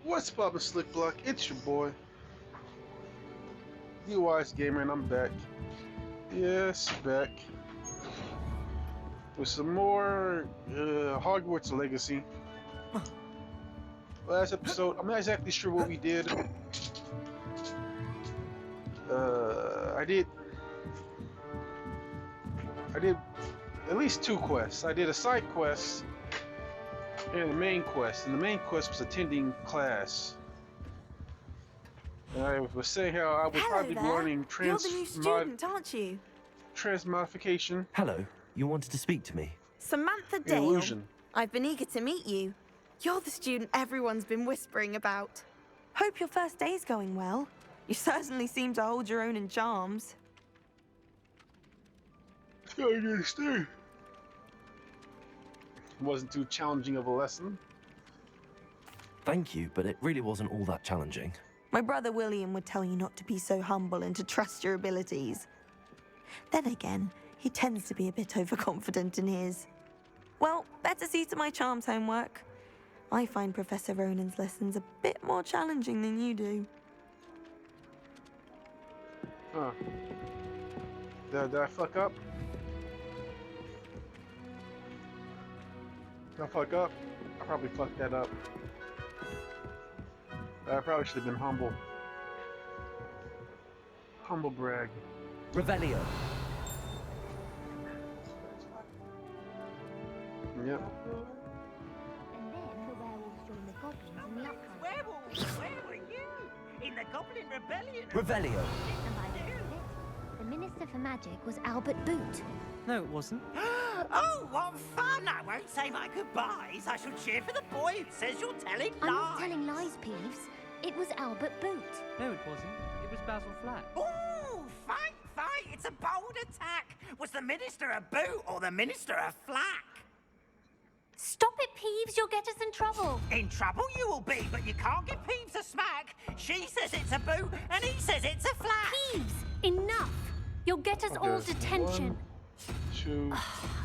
What's poppin', Slick Block? It's your boy, D.W.G Gamer, and I'm back. Yes, back with some more Hogwarts Legacy. Last episode, I'm not exactly sure what we did. I did at least two quests. I did a side quest and a main quest, and the main quest was attending class. And I was saying how I would Hello probably be there. learning You're the new student, aren't you? transmodification. Hello, you wanted to speak to me? Samantha and Dale. illusion. I've been eager to meet you. You're the student everyone's been whispering about. Hope your first day's going well. You certainly seem to hold your own in charms. I understand. Wasn't too challenging of a lesson. Thank you, but it really wasn't all that challenging. My brother William would tell you not to be so humble and to trust your abilities. Then again, he tends to be a bit overconfident in his. Well, better see to my charms homework. I find Professor Ronan's lessons a bit more challenging than you do. Huh. Did I fuck up? Did I fuck up? I probably fucked that up. I probably should have been humble. Humble brag. Revelio. Yep. And then the werewolves joined the goblins in the uprising. Werewolves, where were you? In the Goblin Rebellion? Revelio. And by the end of it, the Minister for Magic was Albert Boot. No, it wasn't. Oh, what fun! I won't say my goodbyes. I shall cheer for the boy who says you're telling I'm lies. not telling lies, Peeves. It was Albert Boot. No, it wasn't. It was Basil Flack. Ooh, fight, fight! It's a bold attack. Was the Minister a boot or the Minister a flack? Stop it, Peeves. You'll get us in trouble. In trouble you will be, but you can't give Peeves a smack. She says it's a boot, and he says it's a flack. Peeves, enough. You'll get us all Okay, detention. 1, 2.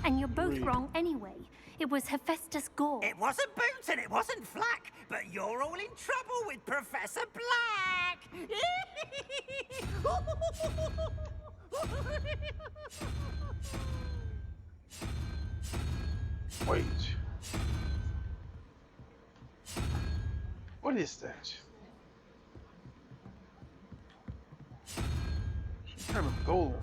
And you're both 3. wrong anyway. It was Hephaestus Gore. It wasn't boot and it wasn't flack, but you're all in trouble with Professor Black. Wait. What is that? Some kind of golem.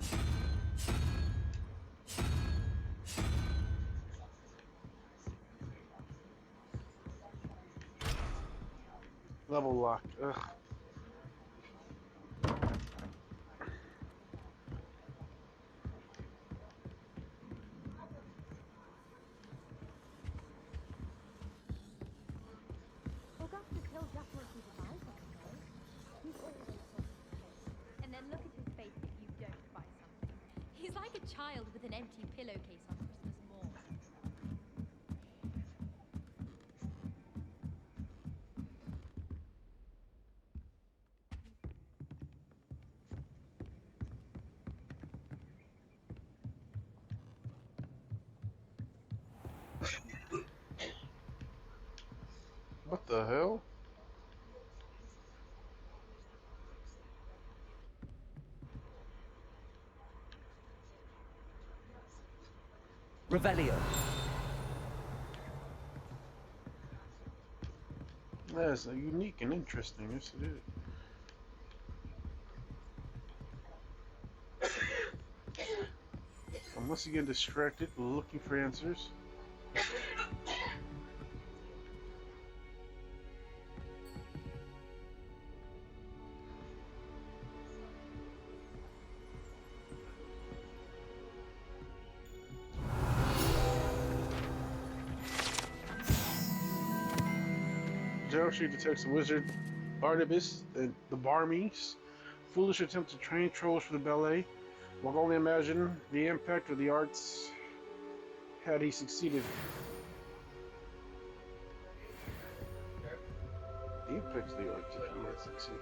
Level locked. Ugh. Augustus held up what he devised, He's always so and then look at his face if you don't buy something. He's like a child with an empty pillowcase on Christmas morn. What the hell? Revelio. That's unique and interesting. Yes, it is. I'm once again distracted, looking for answers. Geometry detects the wizard Barnabas and the Barmies. Foolish attempt to train trolls for the ballet. One can only imagine the impact of the arts had he succeeded. The impact of the arts if he had succeeded.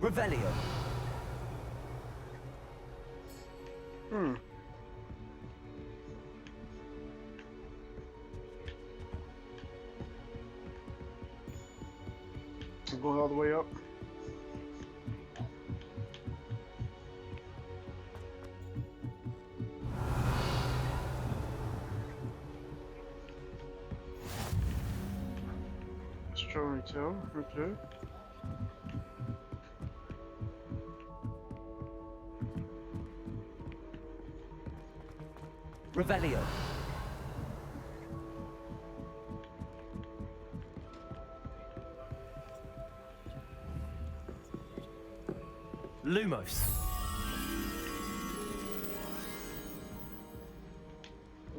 Revelio. Hmm. I'm going all the way up. Strong tell. Okay. Revelio. Lumos.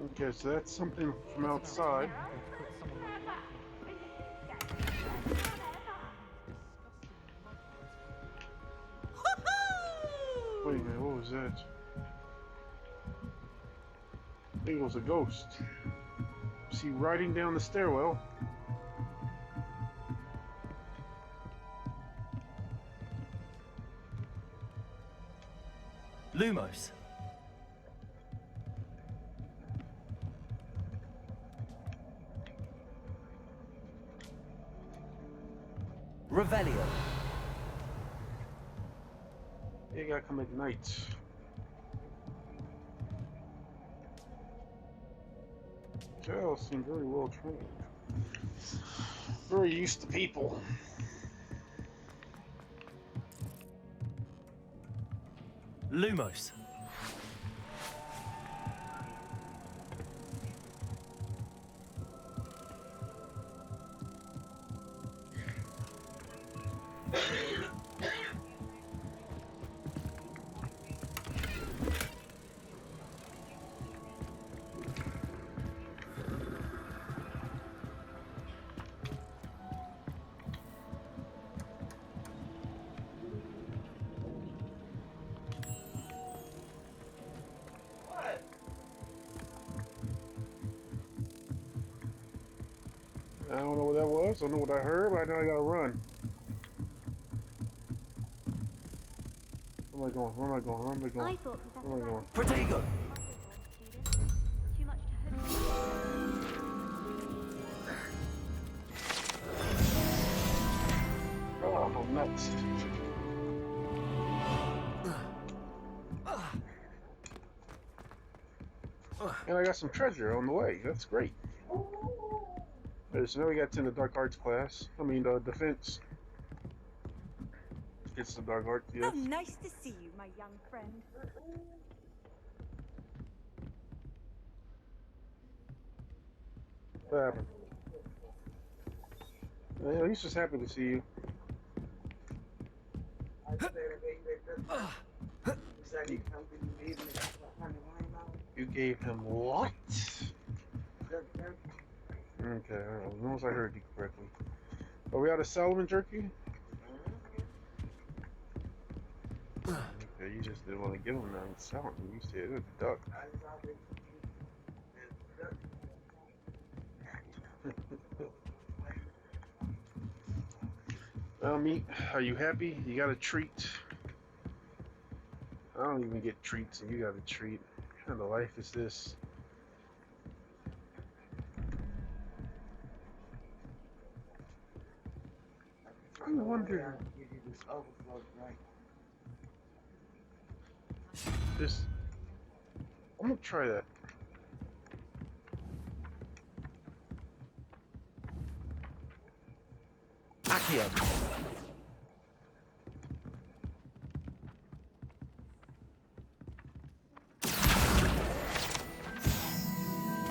Okay, so that's something from outside. Wait a minute, what was that? I think it was a ghost. See, riding down the stairwell. Lumos. Revelio. You gotta come at night. Cal seemed very well trained. Very used to people. Lumos. I don't know what that was. I don't know what I heard, but I know I gotta run. Where am I going? Where am I going? Where am I going? I thought Where am I going? Protego. Too much to hope. Oh, I'm nuts. And I got some treasure on the way. That's great. Okay, so now we got 10 the dark arts class. I mean, defense. It's the dark arts, yes. Oh, nice to see you, my young friend. What happened? Yeah, he's just happy to see you. You gave him what? Okay, as long as I heard you correctly. Are we out of Solomon jerky? Okay, you just didn't want to give him none. Solomon, you said it was a duck. Well, meat, are you happy? You got a treat. I don't even get treats, and you got a treat. What kind of life is this? I wonder. This. I'm gonna try that. Accio.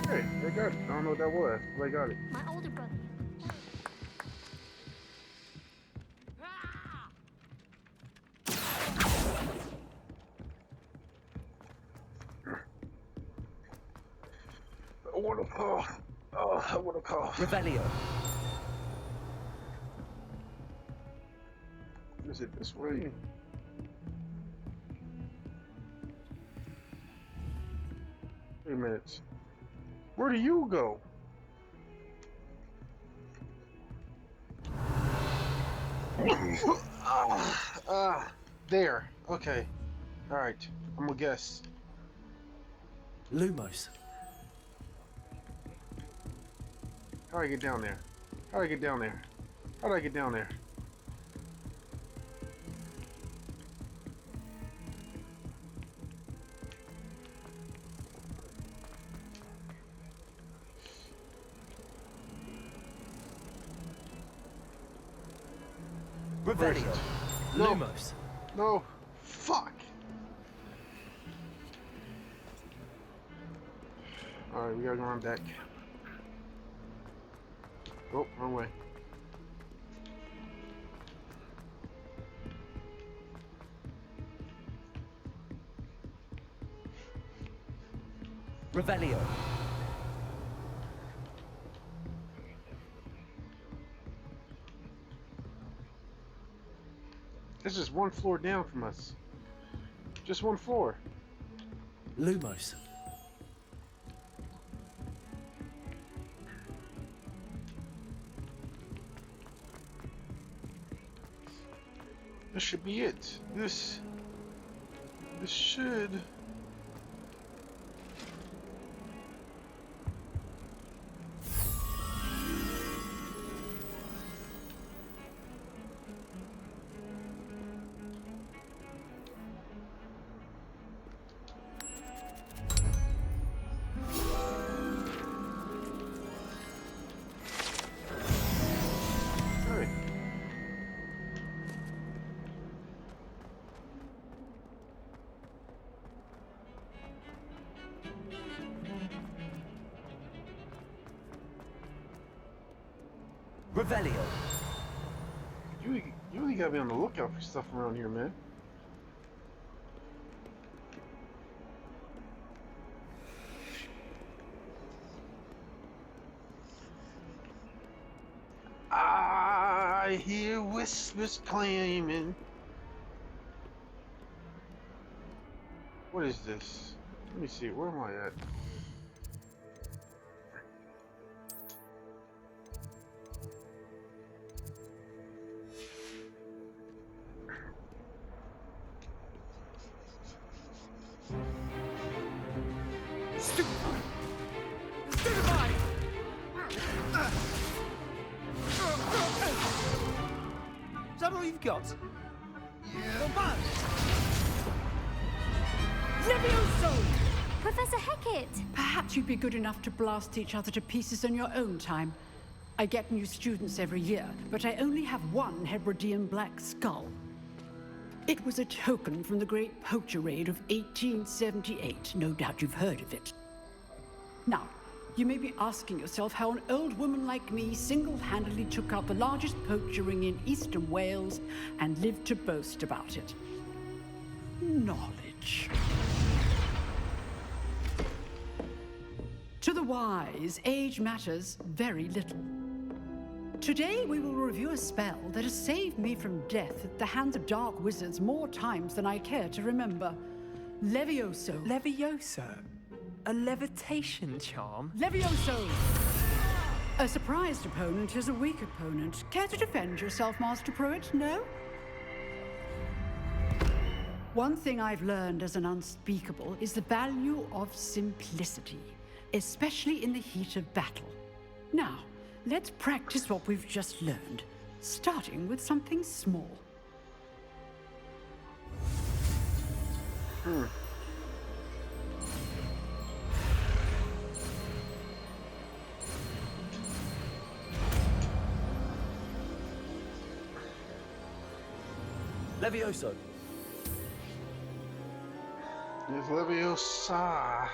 Hey, I got it. I don't know what that was, but I got it. My older brother. I want to call. Oh, I want to call. Revelio. Is it this way? Wait a minute. Where do you go? Ah, there. Okay. All right. I'm gonna guess. Lumos. How do I get down there? How do I get down there? How do I get down there? Revelio. No. Lumos. No. Fuck. All right, we gotta go on deck. Oh, wrong way. Revelio. This is one floor down from us. Just one floor. Lumos. This should be it. This should. Hey. Revelio. You really gotta be on the lookout for stuff around here, man. I hear whispers claiming. What is this? Let me see. Where am I at? Is that all you've got? Yeah. Levioso! Professor Hecat! Perhaps you'd be good enough to blast each other to pieces in your own time. I get new students every year, but I only have one Hebridean black skull. It was a token from the Great Poacher Raid of 1878. No doubt you've heard of it. Now, you may be asking yourself how an old woman like me single-handedly took out the largest poacher ring in eastern Wales and lived to boast about it. Knowledge. To the wise, age matters very little. Today we will review a spell that has saved me from death at the hands of dark wizards more times than I care to remember. Levioso. Levioso? A levitation charm? Levioso! A surprised opponent is a weak opponent. Care to defend yourself, Master Pruitt? No? One thing I've learned as an unspeakable is the value of simplicity, especially in the heat of battle. Now, let's practice what we've just learned, starting with something small. Levioso. It's Leviosa.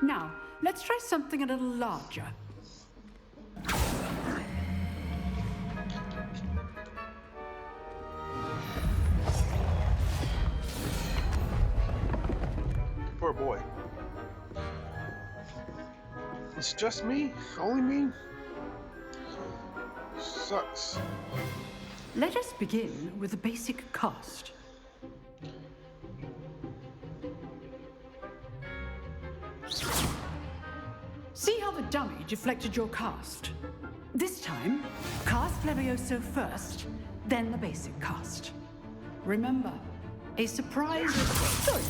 Now, let's try something a little larger. Poor boy. It's just me? Only me? Sucks. Let us begin with the basic cast. See how the dummy deflected your cast? This time, cast Levioso first, then the basic cast. Remember, a surprise. Sorry.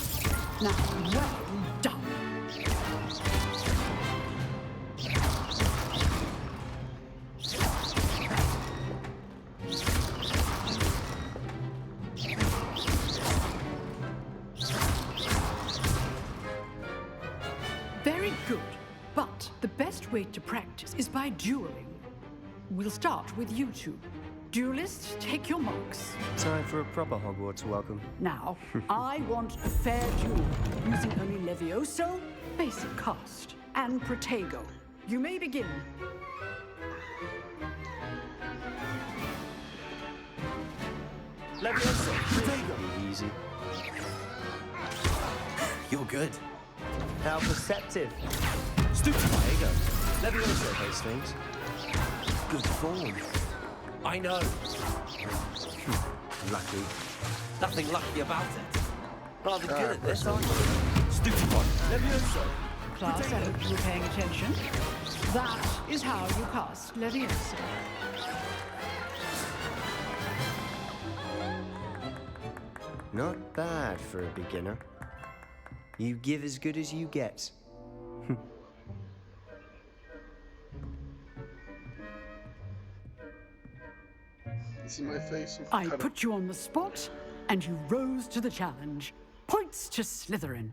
Now, well done. Very good. But the best way to practice is by dueling. We'll start with you two. Duelists, take your marks. Time for a proper Hogwarts welcome. Now, I want a fair duel, using only Levioso, basic cast, and Protego. You may begin. Levioso, Protego. Easy. You're good. How perceptive. Stupid Protego. Levioso hastings. Good form. I know. Lucky. Nothing lucky about it. Rather good at this, press aren't you? Stupid one. Levioso. Class, I hope you were paying attention. That is how you cast Levioso. Not bad for a beginner. You give as good as you get. You see my face? I put you on the spot, and you rose to the challenge. Points to Slytherin.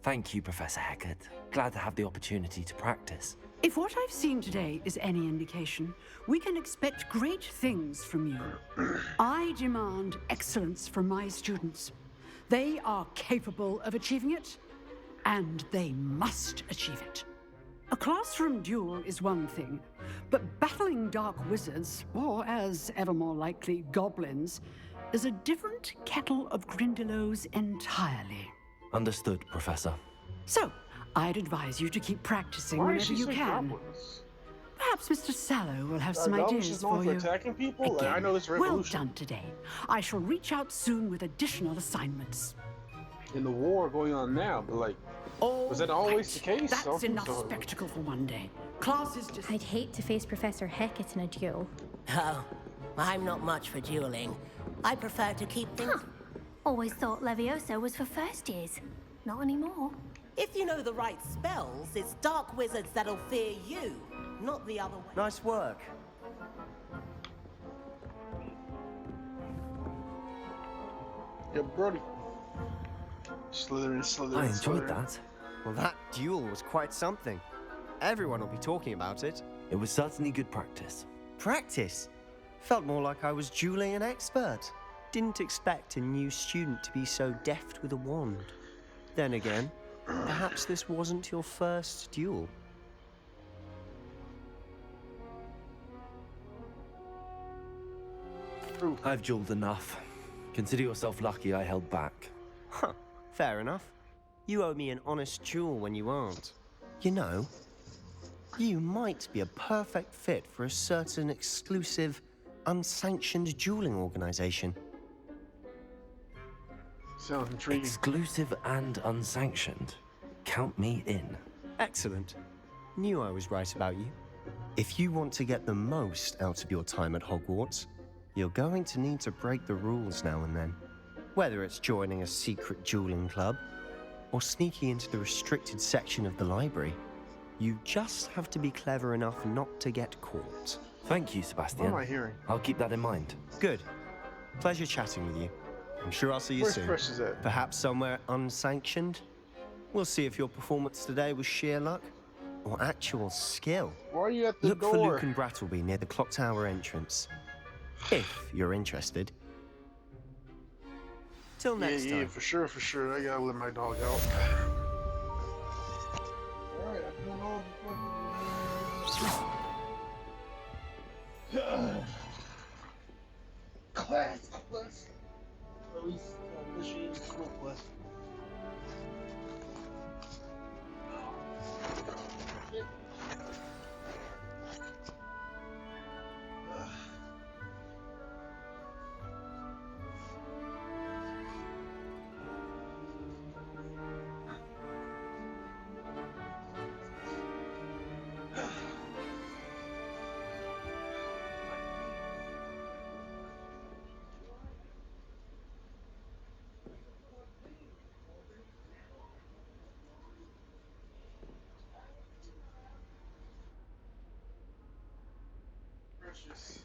Thank you, Professor Hecat. Glad to have the opportunity to practice. If what I've seen today is any indication, we can expect great things from you. I demand excellence from my students. They are capable of achieving it, and they must achieve it. A classroom duel is one thing, but battling dark wizards, or as ever more likely, goblins, is a different kettle of Grindylows entirely. Understood, Professor. So, I'd advise you to keep practicing Why is whenever she you so can. goblins? Perhaps Mr. Sallow will have some Goblins ideas is known for for you. attacking people? Like, Again, I know this well revolution. done today. I shall reach out soon with additional assignments. In the war going on now, but like, was that always the case? I don't That's think enough so. spectacle for one day. Class is just... I'd hate to face Professor Hecat in a duel. Oh, I'm not much for dueling. I prefer to keep things... Always thought Levioso was for first years. Not anymore. If you know the right spells, it's dark wizards that'll fear you, not the other way. Nice work. Yeah, Brody. Slytherin. I enjoyed Slytherin. that. Well, that duel was quite something. Everyone will be talking about it. It was certainly good practice. Practice? Felt more like I was dueling an expert. Didn't expect a new student to be so deft with a wand. Then again, perhaps this wasn't your first duel. I've dueled enough. Consider yourself lucky I held back. Huh, fair enough. You owe me an honest duel when you aren't. You know, you might be a perfect fit for a certain exclusive, unsanctioned dueling organization. Sounds intriguing. Exclusive and unsanctioned. Count me in. Excellent. Knew I was right about you. If you want to get the most out of your time at Hogwarts, you're going to need to break the rules now and then. Whether it's joining a secret dueling club, or sneaking into the restricted section of the library, you just have to be clever enough not to get caught. Thank you, What Sebastian. am I hearing? I'll keep that in mind. Good. Pleasure chatting with you. I'm sure I'll see you Where's soon. Precious at? Perhaps somewhere unsanctioned? We'll see if your performance today was sheer luck or actual skill. Why are you at the Look door? for Luke and Brattleby near the clock tower entrance. If you're interested. Till next yeah, time. for sure. I gotta let my dog out. Alright, I'm doing all the class. At least initiating school class. Precious.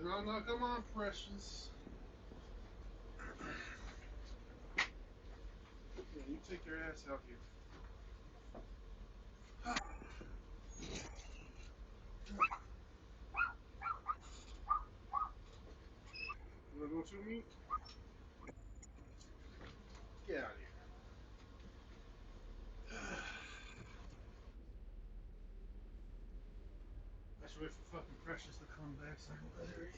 No, no, come on, Precious. Yeah, you take your ass out here. You wanna go to me? Get out of here. I should wait for fucking Precious to come back so I can let her in.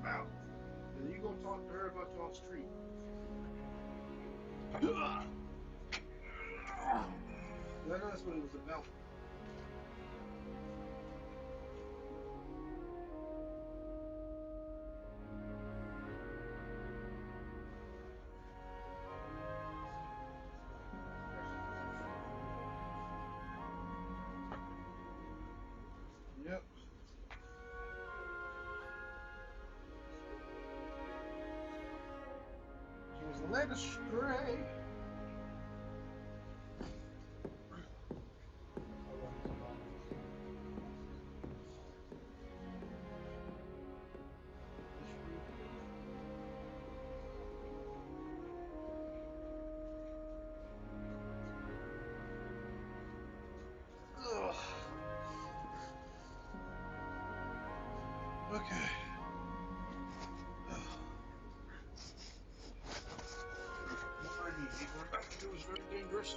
Wow. And you go talk to her about y'all's treat. That's what it was about. Yep. She was led astray. Ugh. Okay. What I need, what I'm about to do is very dangerous.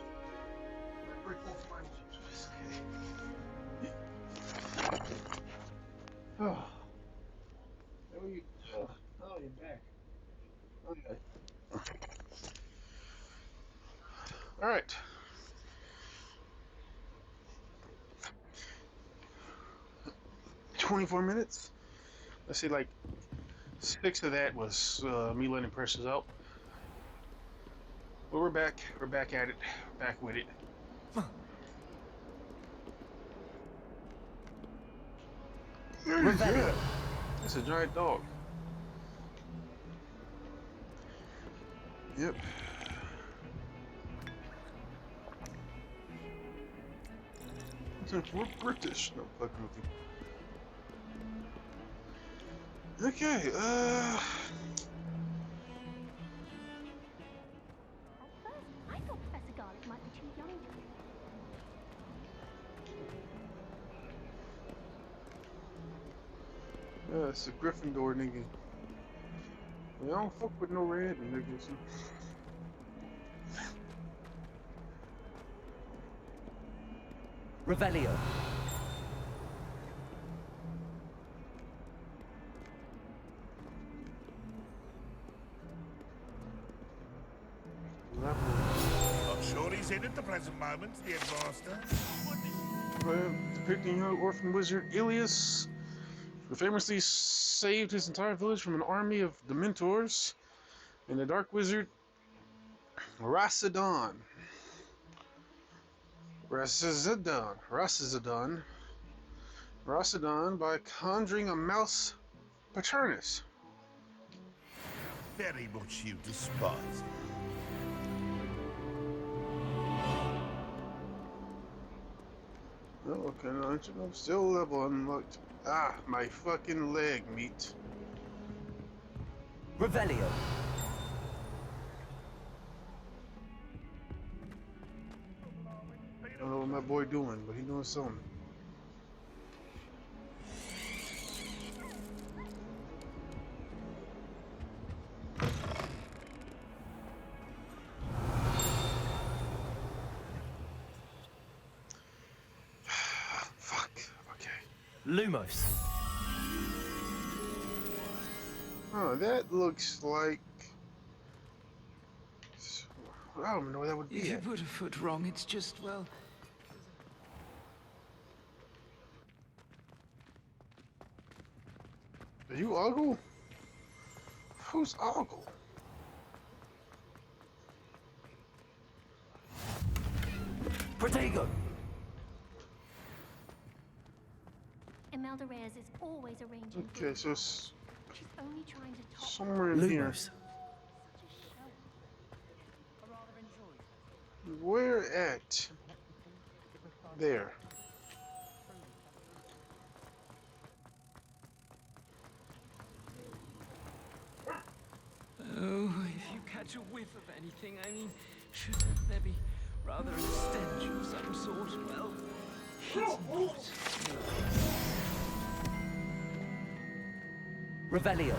I break both my legs. Oh. How are you? Oh, you're back. Okay. All right. 24 minutes. Let's see, like 6 of that was me letting Precious out. But we're back. We're back at it. Back with it. Revelio. It's a giant dog. Yep. Since we're British, no fucking with you. Okay, At first, I thought Professor Garlick might be too young to be. it's a Gryffindor nigga. I don't fuck with no red niggas. Revelio. at the present moment, dear master. Depicting young orphan wizard Ilias, who famously saved his entire village from an army of Dementors, and the dark wizard Rasadon. Rasadon by conjuring a mouse Paternus. Very much you despise. Oh, okay, no, I'm still level unlocked. Ah, my fucking leg meat. Revelio. I don't know what my boy doing, but he doing something. Fuck. Okay. Lumos. Oh, that looks like. I don't know what that would be. If you At. put a foot wrong, it's just, well... Are you Ogle? Who's Ogle? Protego. Imelda Reyes is always arranging. Okay, so it's She's only trying to top somewhere in here. Lumos. Where at? There. Oh, if you catch a whiff of anything, I mean, should there be rather a stench of some sort? Well, it's not. Revelio.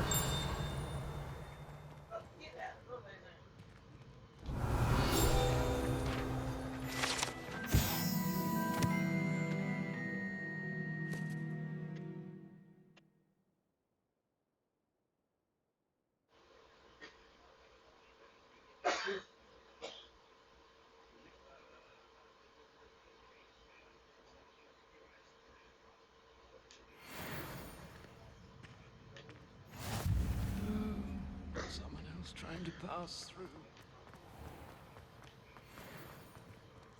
Someone else trying to pass through.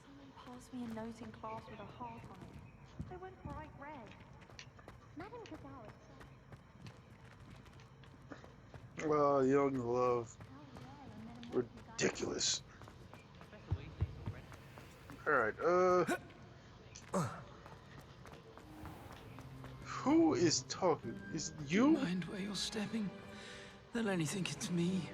Someone passed me a note in class with a heart on it. They went bright red. Madame Gazara. Well, young love. Ridiculous. Alright, who is talking? Is it you? Mind where you're stepping? They'll only think it's me.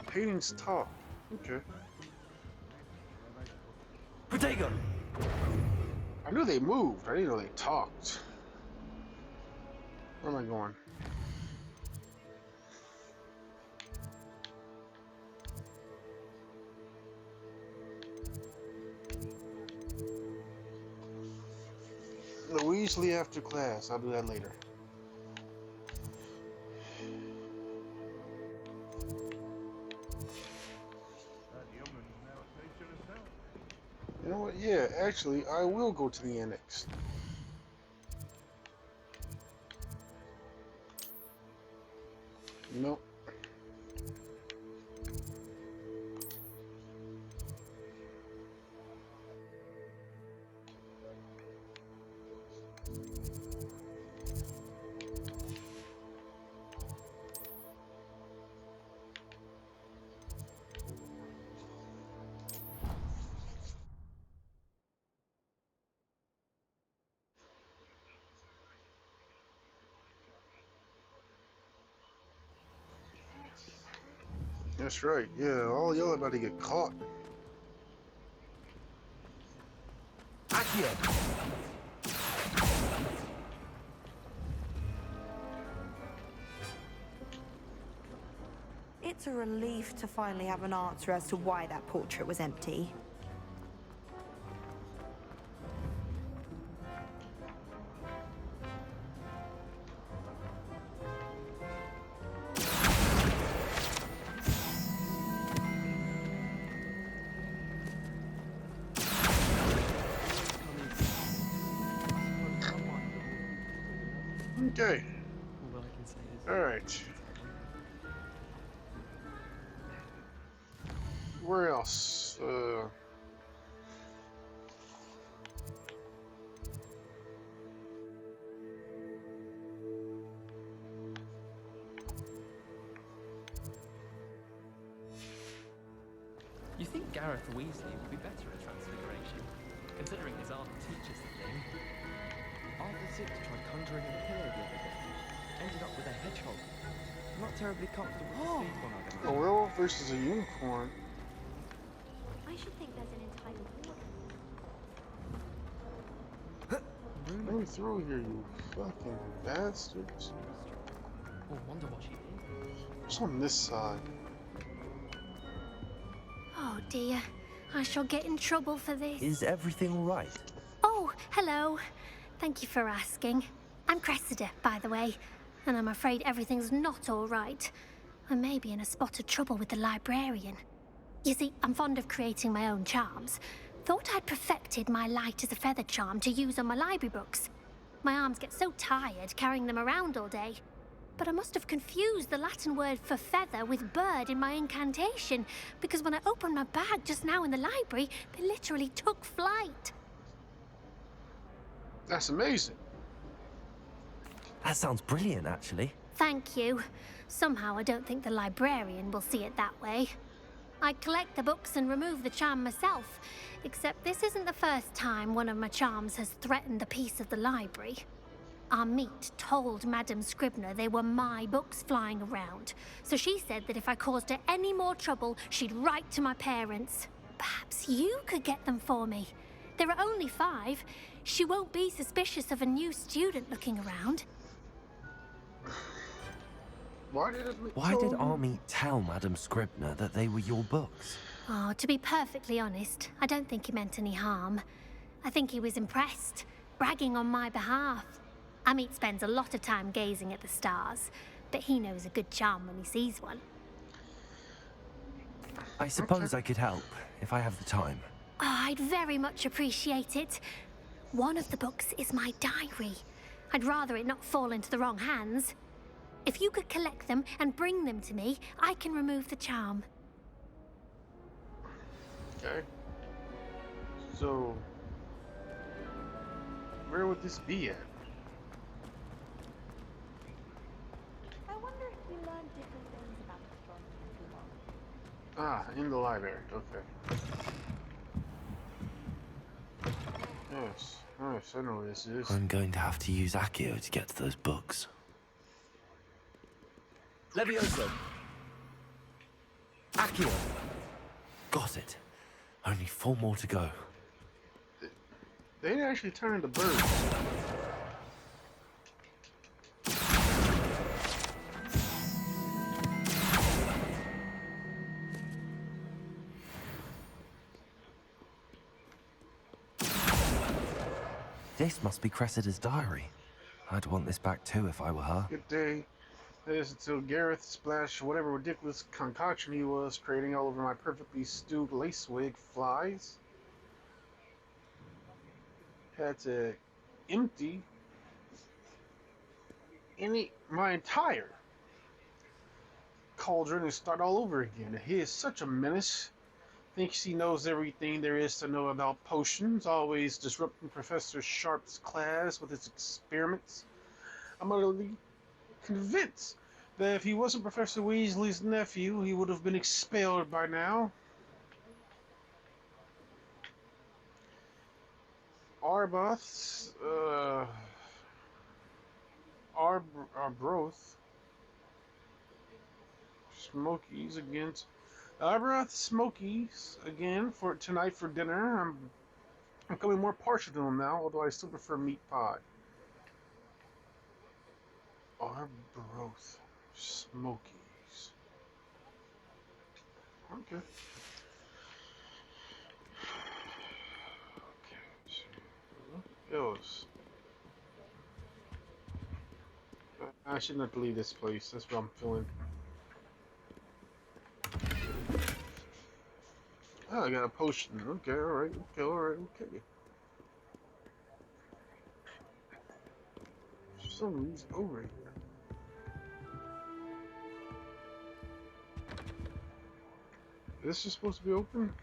Paintings talk. Okay. Protego. I knew they moved. I didn't know they talked. Where am I going? Louise Lee after class. I'll do that later. You know what? Yeah, actually, I will go to the annex. Nope. That's right. Yeah, all y'all about to get caught. Accio. It's a relief to finally have an answer as to why that portrait was empty. Okay. All I can say is. Alright. Where else? You think Gareth Weasley would be better at transfiguration, considering his aunt teaches the thing? Arthur Six tried conjuring a pillow the other day. Ended up with a hedgehog. Not terribly comfortable to sleep on, I A don't werewolf versus a unicorn. I should think there's an entire war. Let me through here, you fucking bastards. Oh, wonder what she did. What's on this side? Oh dear, I shall get in trouble for this. Is everything all right? Oh, hello. Thank you for asking. I'm Cressida, by the way, and I'm afraid everything's not all right. I may be in a spot of trouble with the librarian. You see, I'm fond of creating my own charms. Thought I'd perfected my light as a feather charm to use on my library books. My arms get so tired carrying them around all day. But I must have confused the Latin word for feather with bird in my incantation, because when I opened my bag just now in the library, they literally took flight. That's amazing. That sounds brilliant, actually. Thank you. Somehow I don't think the librarian will see it that way. I collect the books and remove the charm myself, except this isn't the first time one of my charms has threatened the peace of the library. Our meet told Madame Scribner they were my books flying around, so she said that if I caused her any more trouble, she'd write to my parents. Perhaps you could get them for me. There are only 5. She won't be suspicious of a new student looking around. Why did Army tell Madame Scribner that they were your books? Oh, to be perfectly honest, I don't think he meant any harm. I think he was impressed, bragging on my behalf. Amit spends a lot of time gazing at the stars, but he knows a good charm when he sees one. I suppose I could help, if I have the time. Oh, I'd very much appreciate it. One of the books is my diary. I'd rather it not fall into the wrong hands. If you could collect them and bring them to me, I can remove the charm. Okay. So, where would this be at? I wonder if you learned different things about astronomy as you Ah, in the library. Okay. Yes. Nice. I know where this is. I'm going to have to use Accio to get to those books. Levioso! Accio! Got it. Only 4 more to go. They didn't actually turn into birds. This must be Cressida's diary. I'd want this back too if I were her. Good day. That is until Gareth splashed whatever ridiculous concoction he was creating all over my perfectly stewed lace wig flies. Had to empty my entire cauldron and start all over again. He is such a menace. Thinks he knows everything there is to know about potions, always disrupting Professor Sharp's class with his experiments. I'm utterly convinced that if he wasn't Professor Weasley's nephew, he would have been expelled by now. Arbroath, Smokies against Arbroath Smokies again for tonight for dinner. I'm becoming more partial to them now, although I still prefer meat pie. Arbroath Smokies. Okay. Else. I shouldn't have to leave this place. That's what I'm feeling. Oh, I got a potion. Okay, alright, okay, alright, okay. Somebody's over here. This is supposed to be open?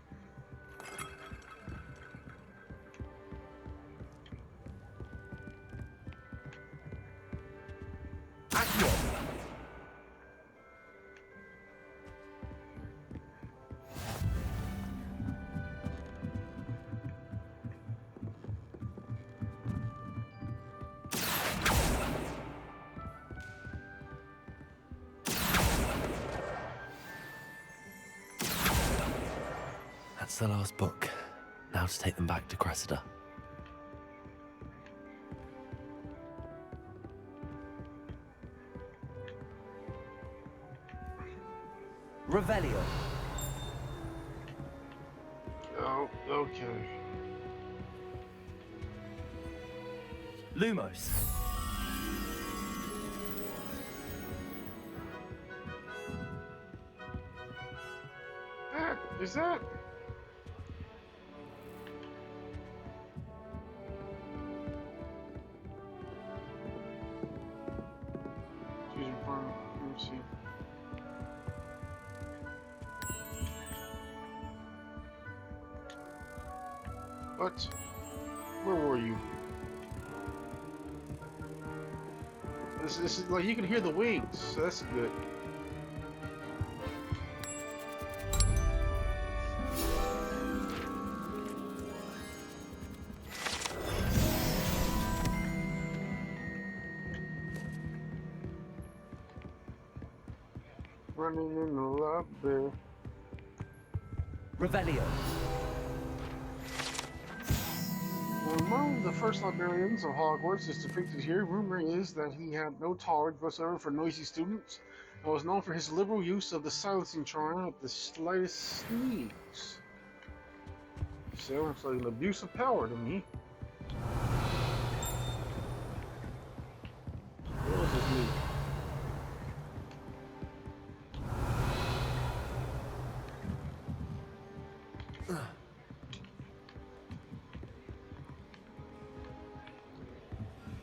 That's the last book. Now to take them back to Cressida. Revelio. Oh, okay. Lumos. Is that? Fusion farm. Let me see. What? Where were you? This is like you can hear the wings, so that's good. Running in the lobby. Revelio. Among the first librarians of Hogwarts is depicted here. Rumor is that he had no tolerance whatsoever for noisy students and was known for his liberal use of the silencing charm at the slightest sneeze. Sounds like an abuse of power to me. What was his name?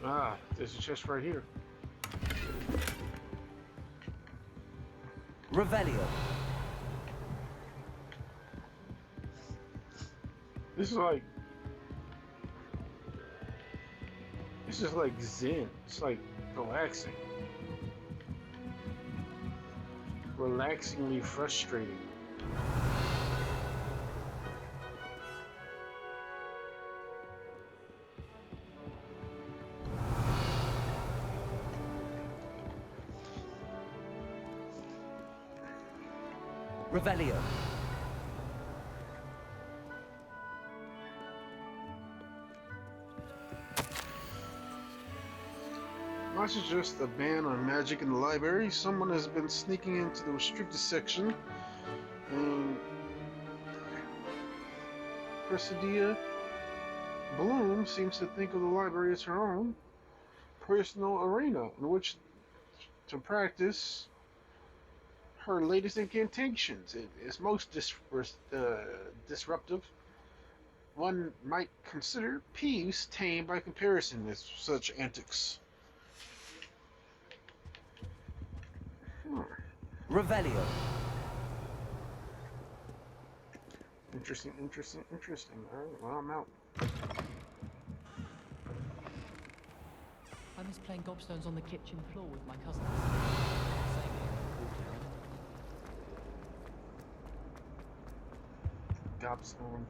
Ah, there's a chest right here. Revelio. This is like Zen. It's like relaxing. Relaxingly frustrating. Revelio. Not just a ban on magic in the library, someone has been sneaking into the restricted section, and Cressida Bloom seems to think of the library as her own personal arena in which to practice her latest incantations. It is most disruptive. One might consider Peeves tame by comparison with such antics. Revelio. Interesting. Alright, well, I'm out. I miss playing gobstones on the kitchen floor with my cousins. Gobstone.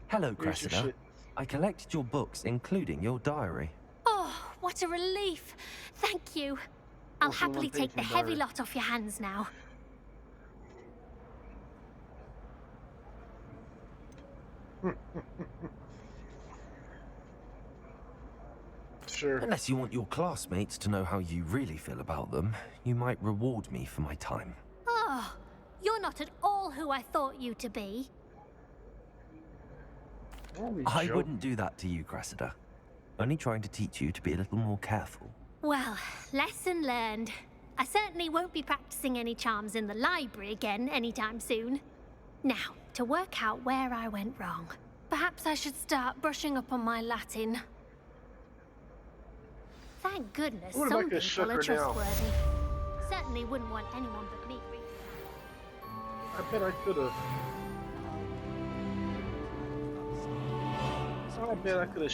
Hello, Here's your Cressida. shit. I collected your books, including your diary. Oh, what a relief. Thank you. I'll Also happily one page take the from heavy diary. lot off your hands now. Sure. Unless you want your classmates to know how you really feel about them, you might reward me for my time. Oh, you're not at all who I thought you to be. I wouldn't do that to you, Cressida. Only trying to teach you to be a little more careful. Well, lesson learned. I certainly won't be practicing any charms in the library again anytime soon. Now, to work out where I went wrong. Perhaps I should start brushing up on my Latin. Thank goodness What if I some could people shook are her down? trustworthy. Certainly wouldn't want anyone but me. I bet I could have. I bet I could have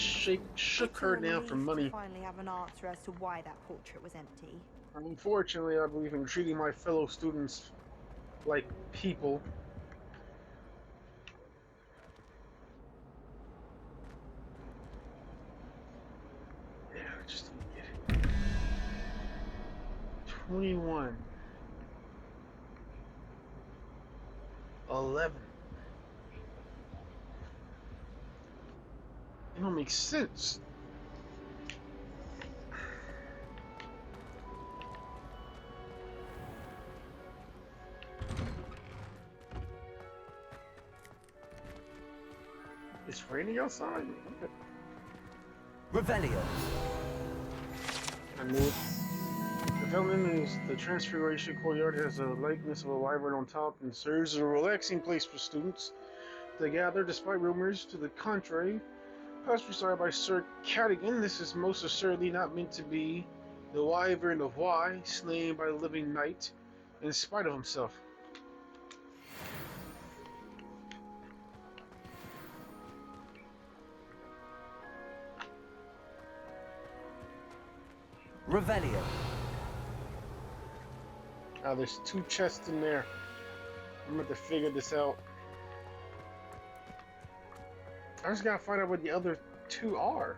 shook her down for money. Finally have an answer as to why that portrait was empty. Unfortunately, I believe in treating my fellow students like people. Yeah, I just didn't get it. 21. 11. It don't make sense. It's raining outside. Okay. Revelio. I knew it. The fountain is the Transfiguration Courtyard has a likeness of a wyvern on top and serves as a relaxing place for students to gather, despite rumors to the contrary. Prophesied by Sir Cadogan, this is most assuredly not meant to be the wyvern of Y, slain by the living knight, in spite of himself. Revelio. Now there's 2 chests in there. I'm going to figure this out. I just gotta find out what the other 2 are.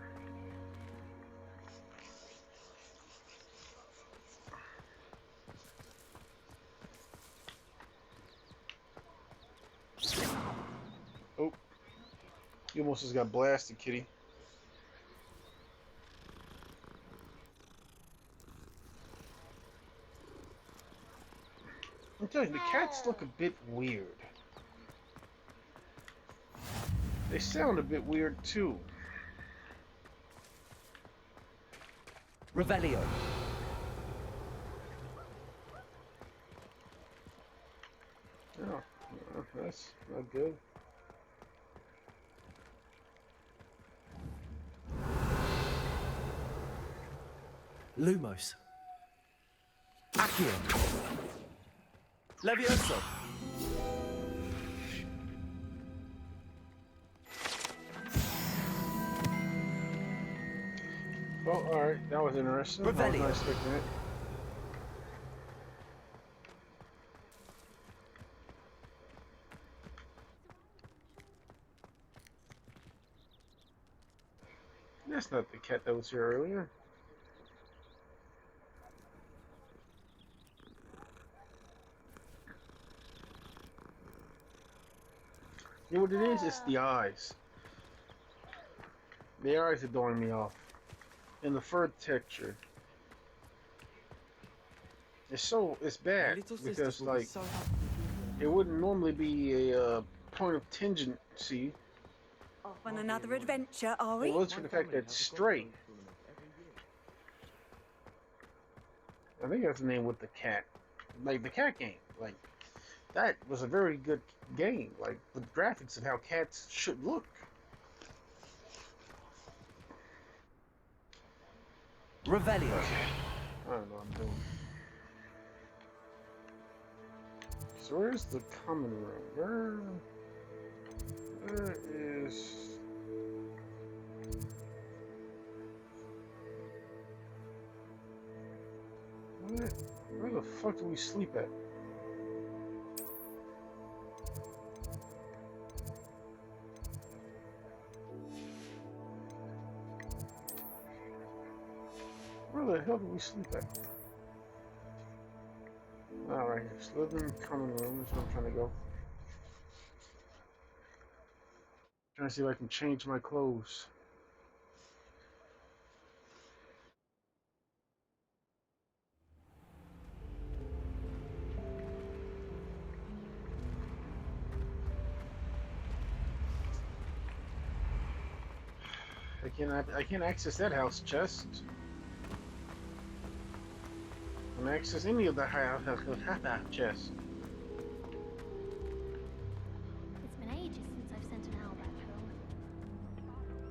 Oh. You almost just got blasted, kitty. I'm telling you, the cats look a bit weird. They sound a bit weird too. Revelio. Oh, that's not good. Lumos. Accio. Levioso. Well, alright, that was interesting. I was not expecting it. That's not the cat that was here earlier. You know what it is? It's the eyes. The eyes are throwing me off. And the fur texture. It's bad because like it wouldn't normally be a point of tangency. Off on another adventure, are we? It was for the fact that it's straight. I think that's the name with the cat. Like the cat game. Like that was a very good game. Like with graphics of how cats should look. Revelio. I don't know what I'm doing. So where's the common room? Where is... Where the fuck do we sleep at? Where the hell do we sleep at? Alright, just living common room is where I'm trying to go. Trying to see if I can change my clothes. I can't access that house chest. I can access any of the chests. It's been ages since I've sent an owl back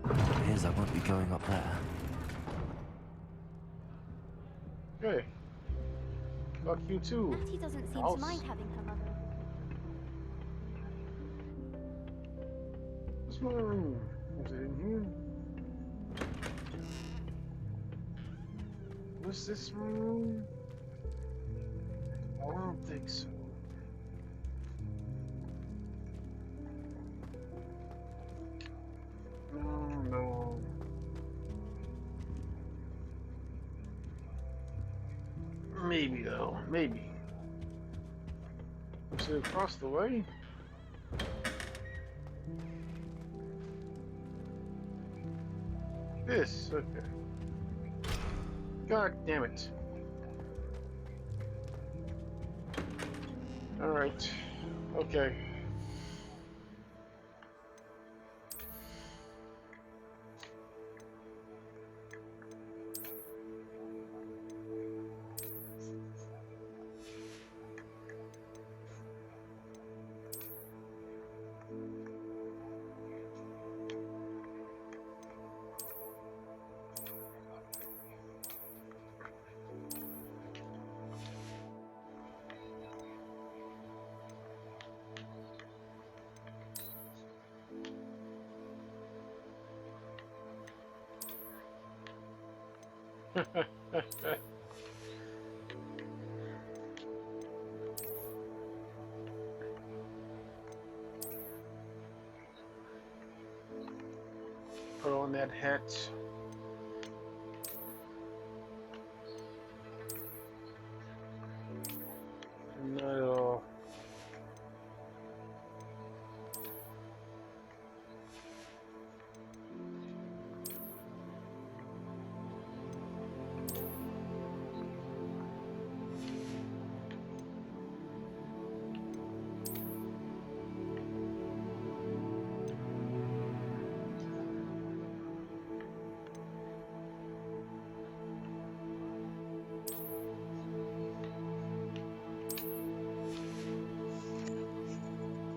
home. It appears I won't be going up there. Okay. Fuck you too. Auntie doesn't seem Mouse. to mind having her mother. What's my room? Is it in here? What's this room? I don't think so. No. Maybe though. Maybe. Is it across the way? This, okay. God damn it. Alright. Okay. Put on that hat. Not at all.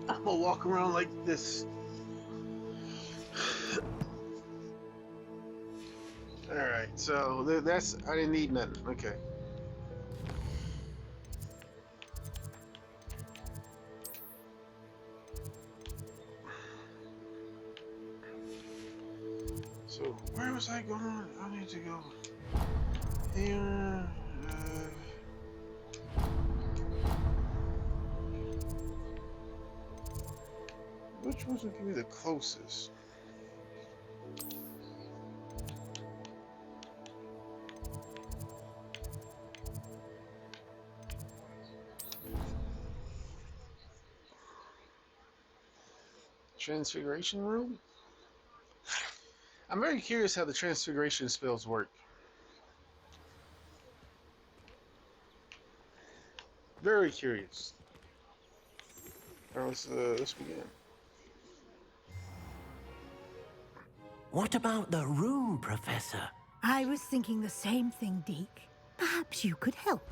I'm gonna walk around like this. Alright, so that's, I didn't need nothing. Okay. So, where was I going? I need to go here. Which one's gonna be the closest? Transfiguration room? I'm very curious how the transfiguration spells work. Very curious. Alright, let's begin. What about the room, Professor? I was thinking the same thing, Deke. Perhaps you could help.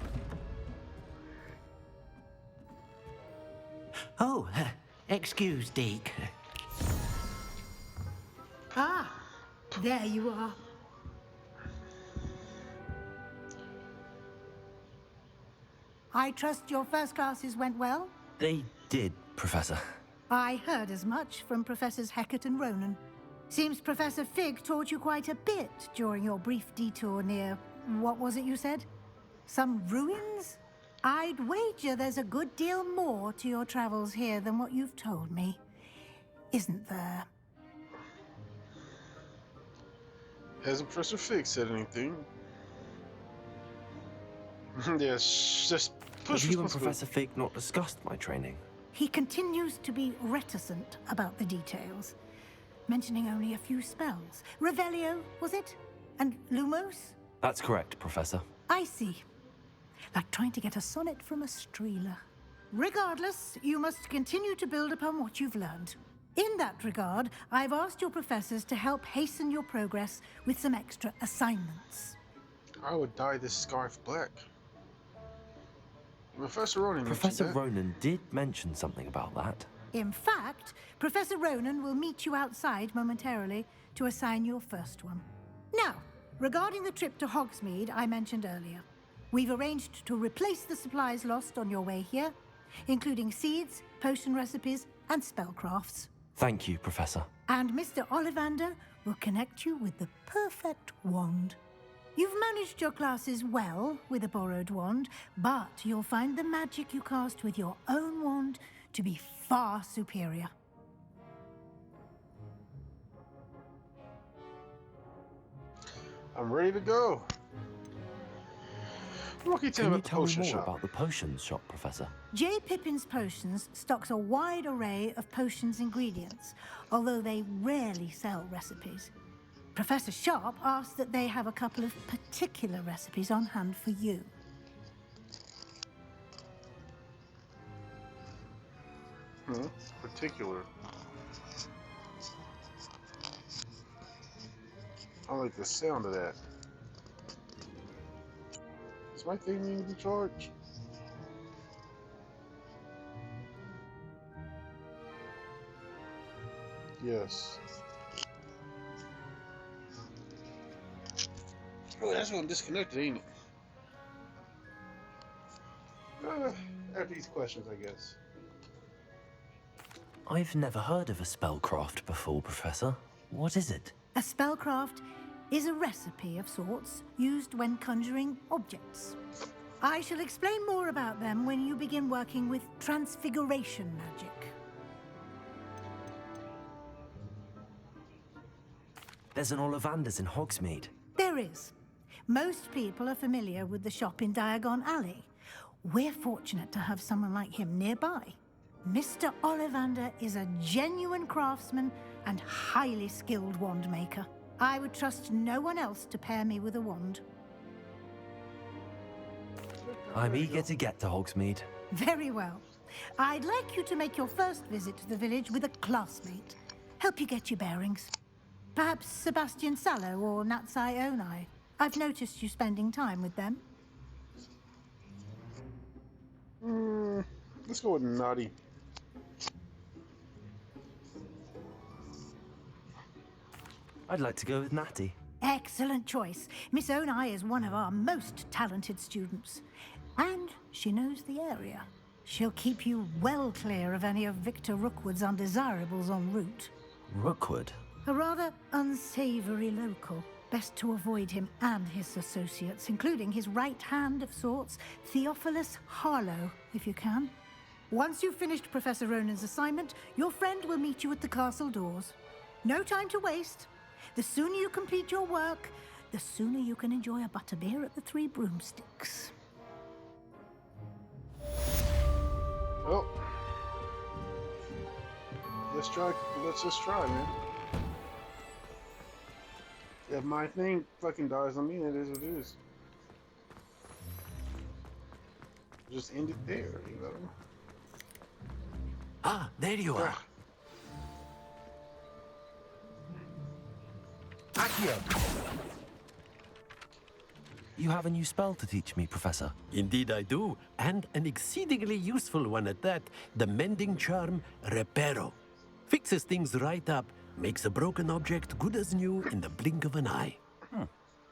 Oh, excuse, Deke. Ah, there you are. I trust your first classes went well? They did, Professor. I heard as much from Professors Hecat and Ronan. Seems Professor Fig taught you quite a bit during your brief detour near... what was it you said? Some ruins? I'd wager there's a good deal more to your travels here than what you've told me. Isn't there? Hasn't Professor Fig said anything? Yes, just push. Have you and Professor Fig not discussed my training? He continues to be reticent about the details, mentioning only a few spells. Revelio, was it? And Lumos? That's correct, Professor. I see. Like trying to get a sonnet from a streeler. Regardless, you must continue to build upon what you've learned. In that regard, I've asked your professors to help hasten your progress with some extra assignments. I would dye this scarf black. Professor Ronan. Professor Ronan did mention something about that. In fact, Professor Ronan will meet you outside momentarily to assign your first one. Now, regarding the trip to Hogsmeade I mentioned earlier. We've arranged to replace the supplies lost on your way here, including seeds, potion recipes, and spellcrafts. Thank you, Professor. And Mr. Ollivander will connect you with the perfect wand. You've managed your classes well with a borrowed wand, but you'll find the magic you cast with your own wand to be far superior. I'm ready to go. What can you tell Can me you about the tell me potion more shop? about the potions shop, Professor? J. Pippin's Potions stocks a wide array of potions ingredients, although they rarely sell recipes. Professor Sharp asked that they have a couple of particular recipes on hand for you. Particular. I like the sound of that. Is my thing need to be charged? Yes. Oh, that's when I'm disconnected, ain't it? After these questions, I guess. I've never heard of a spellcraft before, Professor. What is it? A spellcraft is a recipe of sorts used when conjuring objects. I shall explain more about them when you begin working with transfiguration magic. There's an Ollivander's in Hogsmeade. There is. Most people are familiar with the shop in Diagon Alley. We're fortunate to have someone like him nearby. Mr. Ollivander is a genuine craftsman and highly skilled wand maker. I would trust no one else to pair me with a wand. I'm eager to get to Hogsmeade. Very well. I'd like you to make your first visit to the village with a classmate. Help you get your bearings. Perhaps Sebastian Sallow or Natsai Onai. I've noticed you spending time with them. Let's go with Naughty. I'd like to go with Natty. Excellent choice. Miss Onai is one of our most talented students. And she knows the area. She'll keep you well clear of any of Victor Rookwood's undesirables en route. Rookwood? A rather unsavory local. Best to avoid him and his associates, including his right hand of sorts, Theophilus Harlow, if you can. Once you've finished Professor Ronan's assignment, your friend will meet you at the castle doors. No time to waste. The sooner you complete your work, the sooner you can enjoy a butterbeer at the Three Broomsticks. Well, let's just try, man. If my thing fucking dies on me, it is what it is. Just end it there, you know? Ah, there you are. You have a new spell to teach me, Professor. Indeed I do, and an exceedingly useful one at that, the mending charm Reparo. Fixes things right up, makes a broken object good as new in the blink of an eye.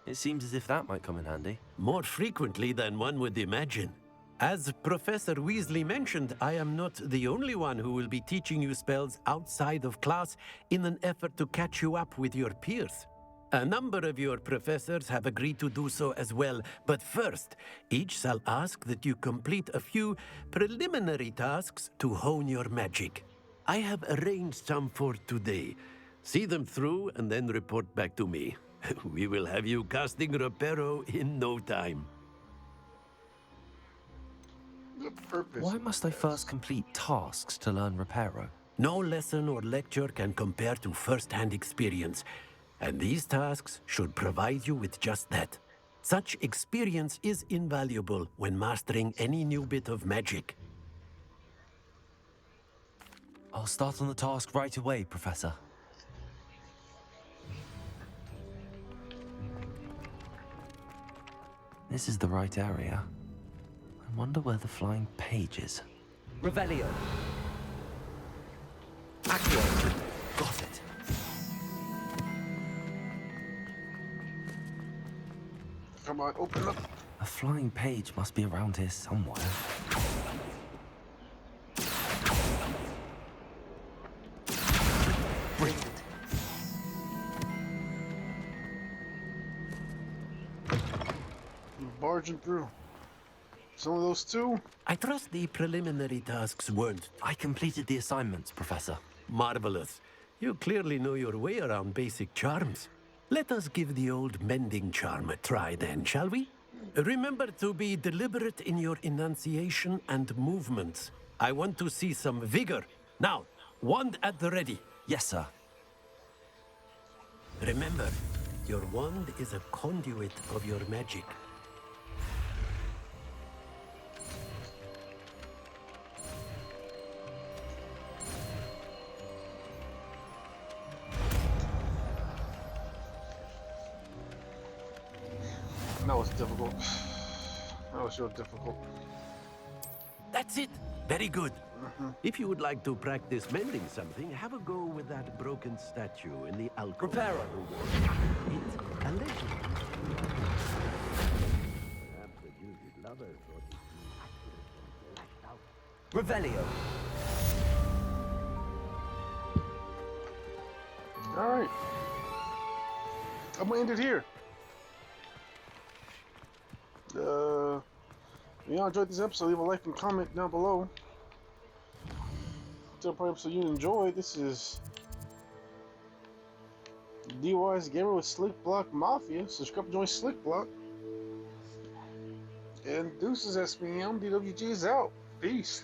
It seems as if that might come in handy. More frequently than one would imagine. As Professor Weasley mentioned, I am not the only one who will be teaching you spells outside of class in an effort to catch you up with your peers. A number of your professors have agreed to do so as well, but first, each shall ask that you complete a few preliminary tasks to hone your magic. I have arranged some for today. See them through and then report back to me. We will have you casting Reparo in no time. The purpose. Why must I first complete tasks to learn Reparo? No lesson or lecture can compare to first-hand experience, and these tasks should provide you with just that. Such experience is invaluable when mastering any new bit of magic. I'll start on the task right away, Professor. This is the right area. I wonder where the flying page is. Revelio. Accio. Got it. Come on, open up. A flying page must be around here somewhere. Brilliant. Barging through. Some of those two. I trust the preliminary tasks weren't. I completed the assignments, Professor. Marvelous. You clearly know your way around basic charms. Let us give the old mending charm a try then, shall we? Remember to be deliberate in your enunciation and movements. I want to see some vigor. Now, wand at the ready. Yes, sir. Remember, your wand is a conduit of your magic. That was difficult. That was real difficult. That's it. Very good. If you would like to practice mending something, have a go with that broken statue in the alcove. Reparo. It's a legend. Perhaps the jilted lover thought it was lashed out. Revelio. Alright. I'm gonna end it here. If y'all enjoyed this episode, leave a like and comment down below. Tell the episode you enjoyed. This is D.W.G Gamer with Slick Block Mafia. Subscribe and join Slick Block. And deuces, SPM. D.W.G is out. Peace.